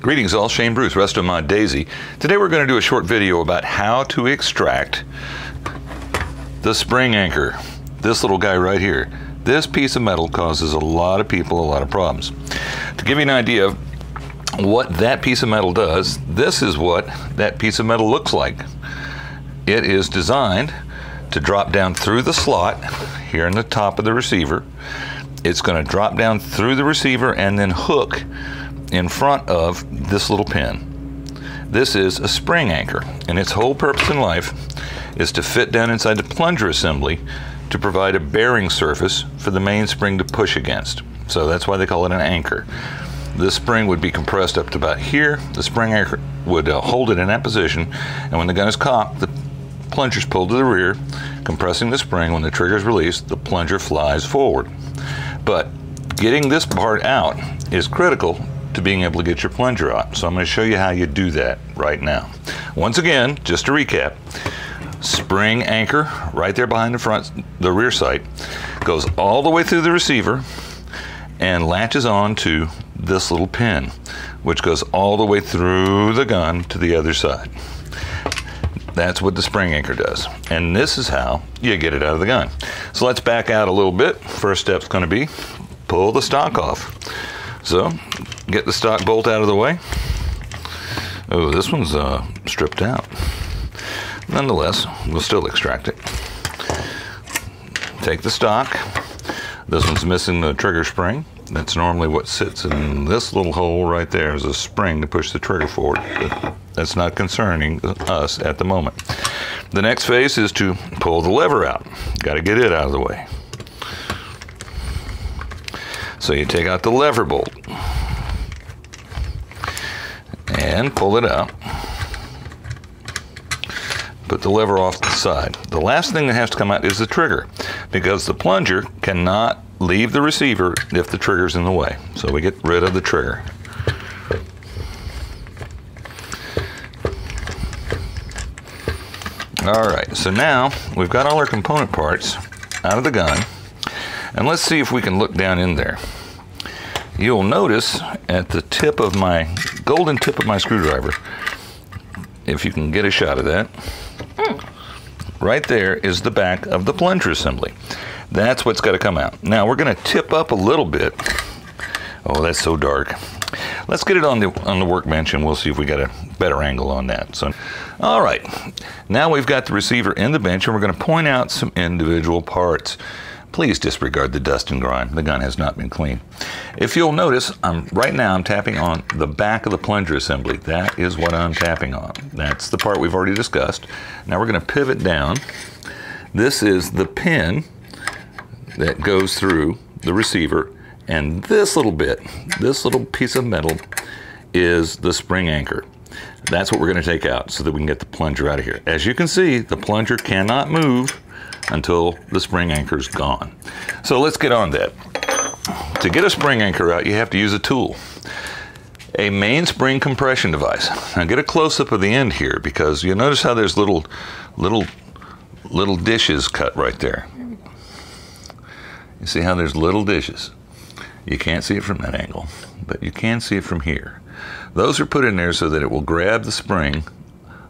Greetings all, Shane Bruce, rest of my Daisy. Today we're going to do a short video about how to extract the spring anchor. This little guy right here. This piece of metal causes a lot of people a lot of problems. To give you an idea of what that piece of metal does, this is what that piece of metal looks like. It is designed to drop down through the slot here in the top of the receiver. It's going to drop down through the receiver and then hook in front of this little pin. This is a spring anchor, and its whole purpose in life is to fit down inside the plunger assembly to provide a bearing surface for the mainspring to push against. So that's why they call it an anchor. This spring would be compressed up to about here. The spring anchor would hold it in that position, and when the gun is cocked, the plunger is pulled to the rear, compressing the spring. When the trigger is released, the plunger flies forward. But getting this part out is critical to being able to get your plunger out. So I'm going to show you how you do that right now. Once again, just to recap, spring anchor right there behind the rear sight, goes all the way through the receiver and latches on to this little pin, which goes all the way through the gun to the other side. That's what the spring anchor does. And this is how you get it out of the gun. So let's back out a little bit. First step's going to be pull the stock off. So get the stock bolt out of the way. Oh, this one's stripped out. Nonetheless, we'll still extract it. Take the stock. This one's missing the trigger spring. That's normally what sits in this little hole right there, is a spring to push the trigger forward. But that's not concerning us at the moment. The next phase is to pull the lever out. Got to get it out of the way. So you take out the lever bolt and pull it out. Put the lever off to the side. The last thing that has to come out is the trigger, because the plunger cannot leave the receiver if the trigger's in the way. So we get rid of the trigger. Alright, so now we've got all our component parts out of the gun, and let's see if we can look down in there. You'll notice at the tip of my golden tip of my screwdriver, if you can get a shot of that, right there is the back of the plunger assembly. That's what's got to come out. Now we're going to tip up a little bit. Oh, that's so dark. Let's get it on the workbench and we'll see if we got a better angle on that. So, all right, now we've got the receiver in the bench and we're going to point out some individual parts. Please disregard the dust and grime. The gun has not been cleaned. If you'll notice, right now I'm tapping on the back of the plunger assembly. That is what I'm tapping on. That's the part we've already discussed. Now we're going to pivot down. This is the pin that goes through the receiver, and this little bit, this little piece of metal is the spring anchor. That's what we're going to take out so that we can get the plunger out of here. As you can see, the plunger cannot move until the spring anchor is gone. So let's get on that. To get a spring anchor out, you have to use a tool. A mainspring compression device. Now get a close-up of the end here, because you'll notice how there's little dishes cut right there. You see how there's little dishes? You can't see it from that angle, but you can see it from here. Those are put in there so that it will grab the spring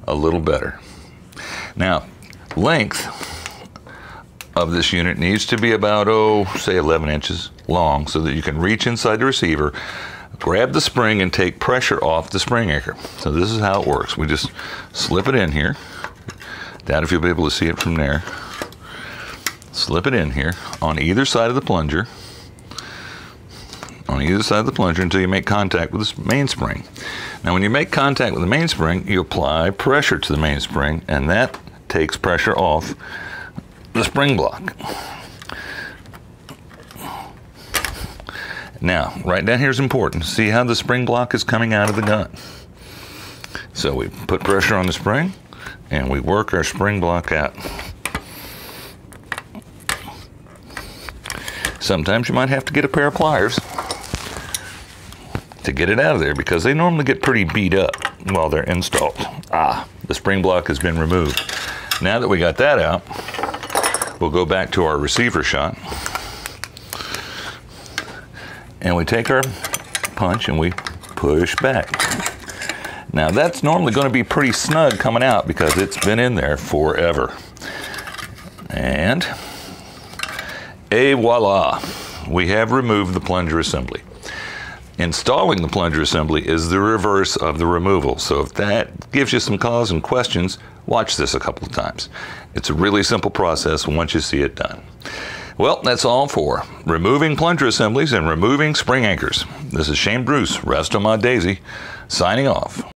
a little better. Now, length of this unit needs to be about, say 11 inches long, so that you can reach inside the receiver, grab the spring, and take pressure off the spring anchor. So this is how it works. We just slip it in here. Doubt if you'll be able to see it from there. Slip it in here on either side of the plunger. On either side of the plunger until you make contact with the mainspring. Now when you make contact with the mainspring, you apply pressure to the mainspring, and that takes pressure off the spring block. Now, right down here is important. See how the spring block is coming out of the gun. So we put pressure on the spring, and we work our spring block out. Sometimes you might have to get a pair of pliers to get it out of there, because they normally get pretty beat up while they're installed. The spring block has been removed. Now that we got that out, we'll go back to our receiver shot, and we take our punch and we push back. Now that's normally going to be pretty snug coming out because it's been in there forever. And et voila, we have removed the plunger assembly. Installing the plunger assembly is the reverse of the removal. So if that gives you some cause and questions, watch this a couple of times. It's a really simple process once you see it done. Well, that's all for removing plunger assemblies and removing spring anchors. This is Shane Bruce, rest on my Daisy, signing off.